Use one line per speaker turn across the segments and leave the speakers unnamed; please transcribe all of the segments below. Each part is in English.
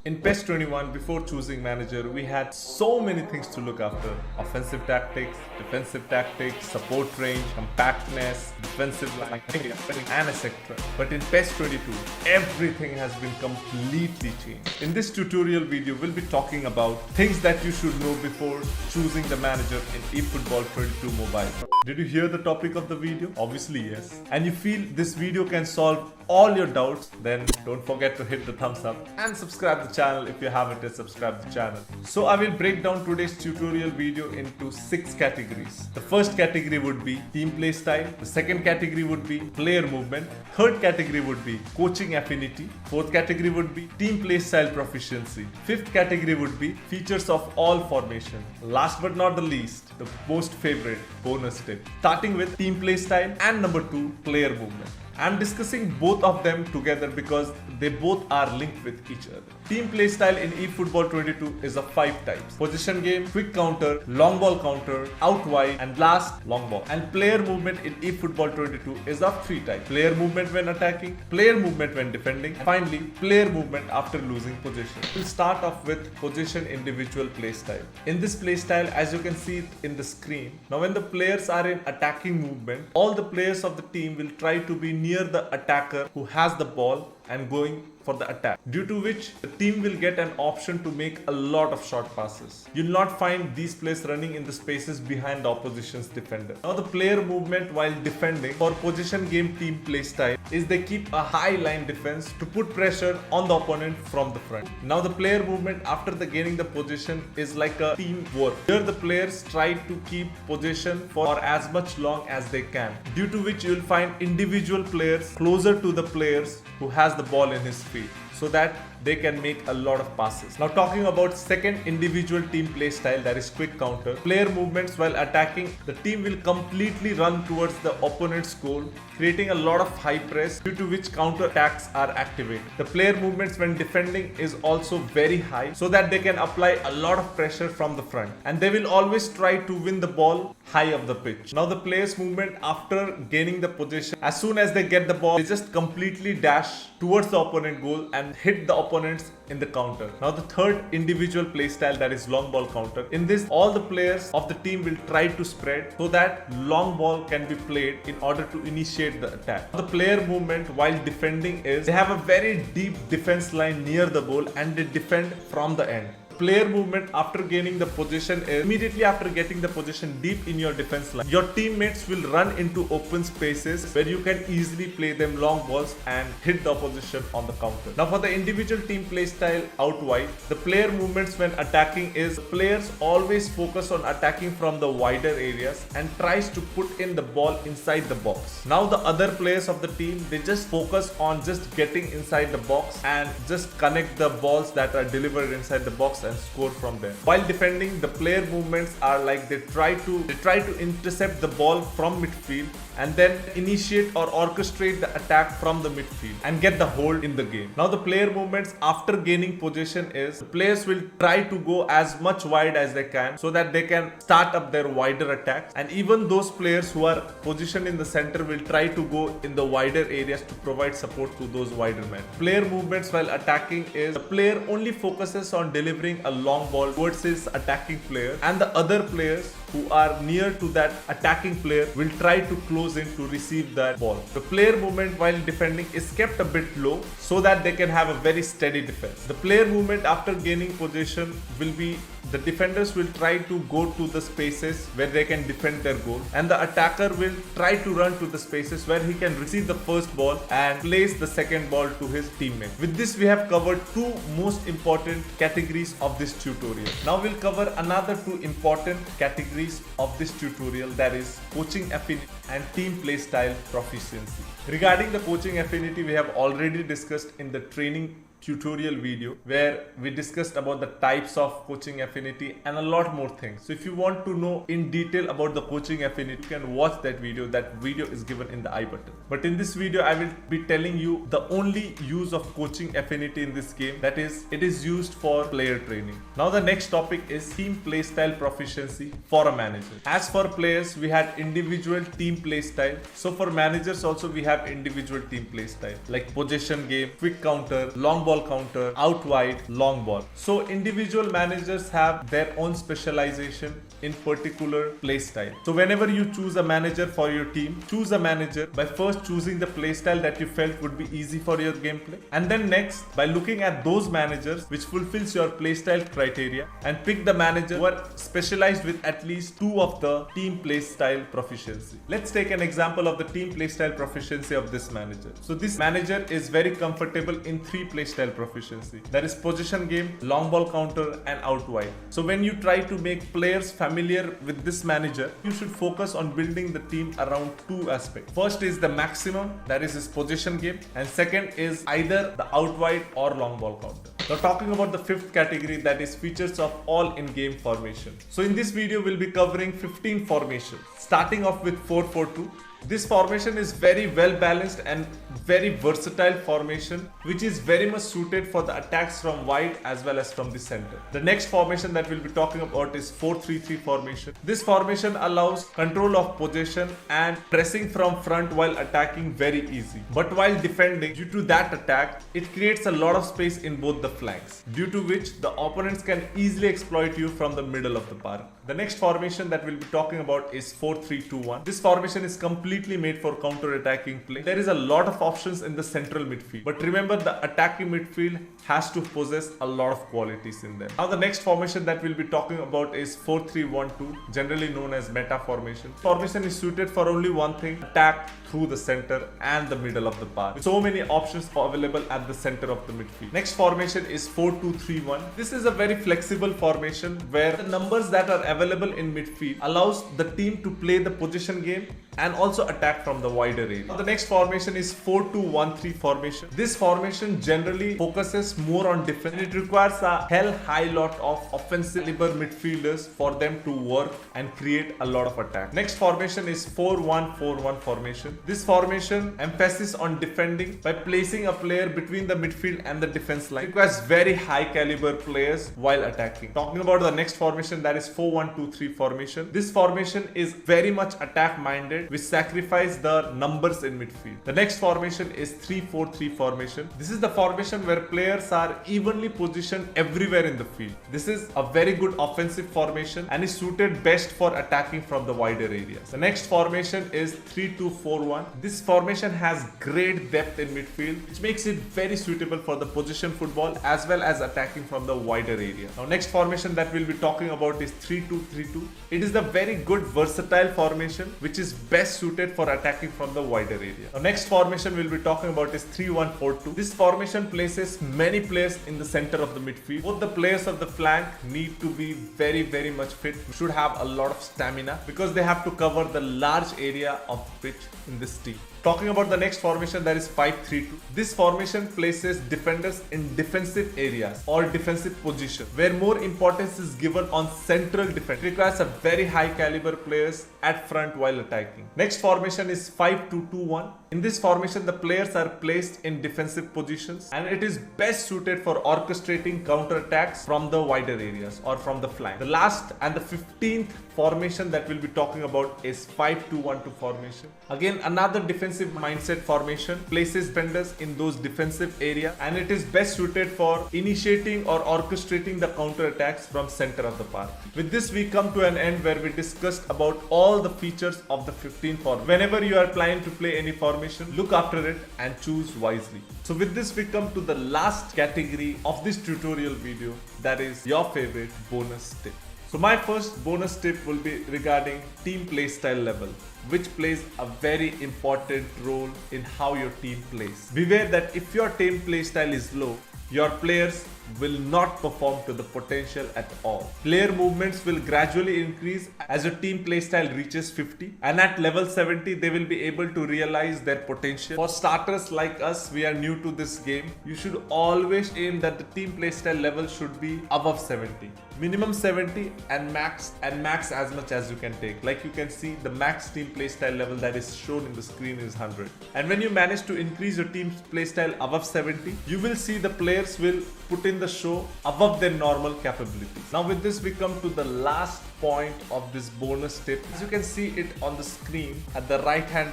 In PES 21, before choosing manager, we had so many things to look after. Offensive tactics, defensive tactics, support range, compactness, defensive line, and etc. But in PES 22, everything has been completely changed. In this tutorial video, we'll be talking about things that you should know before choosing the manager in eFootball22 mobile. Did you hear the topic of the video? Obviously yes. And you feel this video can solve all your doubts, then don't forget to hit the thumbs up and subscribe the channel if you haven't yet subscribed the channel. So I will break down today's tutorial video into 6 categories. The first category would be Team Playstyle, the second category would be Player Movement, third category would be Coaching Affinity, fourth category would be Team Playstyle Proficiency, fifth category would be Features of all formation, last but not the least, the most favorite bonus tip, starting with Team Playstyle and number 2, Player Movement. I'm discussing both of them together because they both are linked with each other. Team Playstyle in eFootball22 is of 5 types: position game, quick counter, long ball counter, out wide, and last, long ball. And player movement in eFootball22 is of 3 types: player movement when attacking, player movement when defending, and finally, player movement after losing possession. We'll start off with position individual playstyle. In this playstyle, as you can see it in the screen, now when the players are in attacking movement, all the players of the team will try to be near the attacker who has the ball and going for the attack, due to which the team will get an option to make a lot of short passes. You'll not find these players running in the spaces behind the opposition's defender. Now the player movement while defending for position game team playstyle is they keep a high line defense to put pressure on the opponent from the front. Now the player movement after the gaining the position is like a team work. Here the players try to keep possession for as much long as they can, due to which you will find individual players closer to the players who has the ball in his feet, so that they can make a lot of passes. Now talking about second individual team play style, that is quick counter. Player movements while attacking, the team will completely run towards the opponent's goal, creating a lot of high press, due to which counter attacks are activated. The player movements when defending is also very high, so that they can apply a lot of pressure from the front, and they will always try to win the ball high up the pitch. Now the players movement after gaining the possession, as soon as they get the ball, they just completely dash towards the opponent goal and hit the opponents in the counter. Now the third individual play style, that is long ball counter. In this, all the players of the team will try to spread so that long ball can be played in order to initiate the attack. The player movement while defending is they have a very deep defense line near the goal and they defend from the end. Player movement after gaining the position is immediately after getting the position deep in your defense line, your teammates will run into open spaces where you can easily play them long balls and hit the opposition on the counter. Now for the individual team play style out wide, the player movements when attacking is players always focus on attacking from the wider areas and tries to put in the ball inside the box. Now the other players of the team, they just focus on just getting inside the box and just connect the balls that are delivered inside the box and score from there. While defending, the player movements are like they try to intercept the ball from midfield and then initiate or orchestrate the attack from the midfield and get the hold in the game. Now the player movements after gaining possession is the players will try to go as much wide as they can so that they can start up their wider attacks, and even those players who are positioned in the center will try to go in the wider areas to provide support to those wider men. Player movements while attacking is the player only focuses on delivering a long ball towards his attacking player, and the other players who are near to that attacking player will try to close in to receive that ball. The player movement while defending is kept a bit low so that they can have a very steady defense. The player movement after gaining possession will be the defenders will try to go to the spaces where they can defend their goal, and the attacker will try to run to the spaces where he can receive the first ball and place the second ball to his teammate. With this, we have covered 2 most important categories of this tutorial. Now we'll cover another 2 important categories of this tutorial, that is coaching affinity and team playstyle proficiency. Regarding the coaching affinity, we have already discussed in the training tutorial video where we discussed about the types of coaching affinity and a lot more things. So if you want to know in detail about the coaching affinity, you can watch that video. That video is given in the I button. But in this video, I will be telling you the only use of coaching affinity in this game, that is, it is used for player training. Now the next topic is team playstyle proficiency for a manager. As for players, we had individual team playstyle. So for managers also we have individual team playstyle like possession game, quick counter, long ball ball counter, out wide, long ball. So individual managers have their own specialization in particular play style. So whenever you choose a manager for your team, choose a manager by first choosing the play style that you felt would be easy for your gameplay, and then next by looking at those managers which fulfills your play style criteria, and pick the manager who are specialized with at least 2 of the team play style proficiency. Let's take an example of the team play style proficiency of this manager. So this manager is very comfortable in 3 play style proficiency, that is possession game, long ball counter, and out wide. So when you try to make players familiar with this manager, you should focus on building the team around 2 aspects. First is the maximum, that is his possession game, and second is either the out wide or long ball counter. Now talking about the 5th category, that is features of all in-game formation. So in this video we'll be covering 15 formations, starting off with 4-4-2. This formation is very well balanced and very versatile formation, which is very much suited for the attacks from wide as well as from the center. The next formation that we'll be talking about is 4-3-3 formation. This formation allows control of possession and pressing from front while attacking very easy. But while defending, due to that attack, it creates a lot of space in both the flanks, due to which the opponents can easily exploit you from the middle of the park. The next formation that we'll be talking about is 4-3-2-1. This formation is completely made for counter-attacking play. There is a lot of options in the central midfield, but remember the attacking midfield has to possess a lot of qualities in them. Now the next formation that we'll be talking about is 4-3-1-2, generally known as meta formation. Formation is suited for only one thing: attack through the center and the middle of the park, with so many options available at the center of the midfield. Next formation is 4-2-3-1. This is a very flexible formation where the numbers that are available in midfield allows the team to play the possession game and also attack from the wider area. Now the next formation is 4-2-1-3 formation. This formation generally focuses more on defense, and it requires a high lot of offensive caliber midfielders for them to work and create a lot of attack. Next formation is 4-1-4-1 formation. This formation emphasis on defending by placing a player between the midfield and the defense line. It requires very high caliber players while attacking. Talking about the next formation, that is 4-1-2-3 formation. This formation is very much attack minded, which sacrifice the numbers in midfield. The next formation is 3-4-3 formation. This is the formation where players are evenly positioned everywhere in the field. This is a very good offensive formation and is suited best for attacking from the wider areas. The next formation is 3-2-4-1. This formation has great depth in midfield, which makes it very suitable for the position football as well as attacking from the wider area. Now next formation that we'll be talking about is 3-2-3-2. It is a very good versatile formation which is best suited for attacking from the wider area. Now next formation we'll be talking about is 3-1-4-2. This formation places many players in the center of the midfield. Both the players of the flank need to be very much fit, should have a lot of stamina because they have to cover the large area of the pitch in this team. Talking about the next formation, that is 5-3-2. This formation places defenders in defensive areas or defensive position where more importance is given on central defense. It requires a very high caliber players at front while attacking. Next formation is 5-2-2-1. In this formation, the players are placed in defensive positions and it is best suited for orchestrating counter attacks from the wider areas or from the flank. The last and the 15th formation that we'll be talking about is 5-2-1-2 formation. Again, another defensive mindset formation places defenders in those defensive areas and it is best suited for initiating or orchestrating the counter attacks from center of the park. With this, we come to an end where we discussed about all the features of the 15 formations. Whenever you are planning to play any formation, look after it and choose wisely. So with this, we come to the last category of this tutorial video, that is your favorite bonus tip. So my first bonus tip will be regarding team playstyle level, which plays a very important role in how your team plays. Beware that if your team playstyle is low, your players will not perform to the potential at all. Player movements will gradually increase as your team playstyle reaches 50, and at level 70 they will be able to realize their potential. For starters like us, we are new to this game, you should always aim that the team playstyle level should be above 70. Minimum 70 and max as much as you can take. Like you can see, the max team playstyle level that is shown in the screen is 100. And when you manage to increase your team's playstyle above 70, you will see the players will put in the show above their normal capabilities. Now with this, we come to the last point of this bonus tip. As you can see it on the screen at the right hand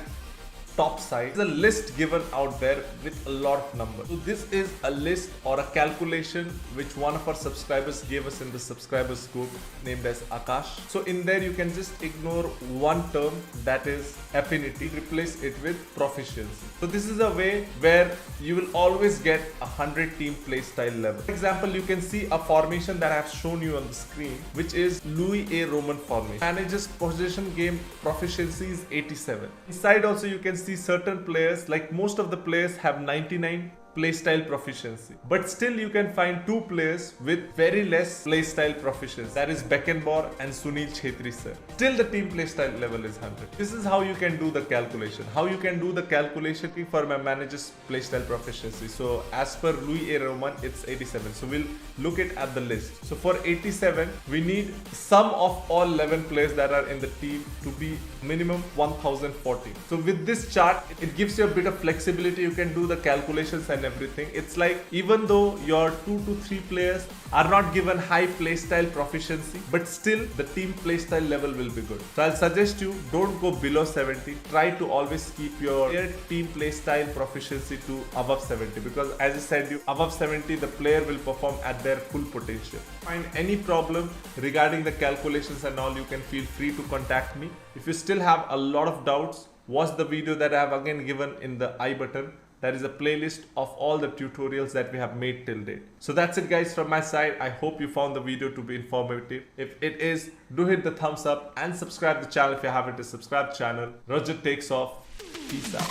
top side is a list given out there with a lot of numbers. So this is a list or a calculation which one of our subscribers gave us in the subscribers group named as Akash. So in there you can just ignore one term, that is affinity, replace it with proficiency. So this is a way where you will always get 100 team playstyle level. For example, you can see a formation that I have shown you on the screen, which is Louis A. Roman formation. Manages possession game proficiency is 87. Inside also you can see certain players, like most of the players have 99 playstyle proficiency, but still you can find two players with very less playstyle proficiency, that is Beckenbauer and Sunil Chhetri sir. Still the team playstyle level is 100. This is how you can do the calculation. How you can do the calculation for my manager's playstyle proficiency. So as per Louis A. Roman, it's 87. So we'll look at the list. So for 87, we need sum of all 11 players that are in the team to be minimum 1040. So with this chart, it gives you a bit of flexibility. You can do the calculations and everything. It's like even though your 2 to 3 players are not given high playstyle proficiency, but still the team playstyle level will be good. So I'll suggest you don't go below 70. Try to always keep your team playstyle proficiency to above 70, because as I said, you above 70 the player will perform at their full potential. Find any problem regarding the calculations and all, you can feel free to contact me. If you still have a lot of doubts, watch the video that I have again given in the I button. That is a playlist of all the tutorials that we have made till date. So that's it guys from my side. I hope you found the video to be informative. If it is, do hit the thumbs up and subscribe to the channel if you haven't to subscribe to the channel. Roger takes off. Peace out.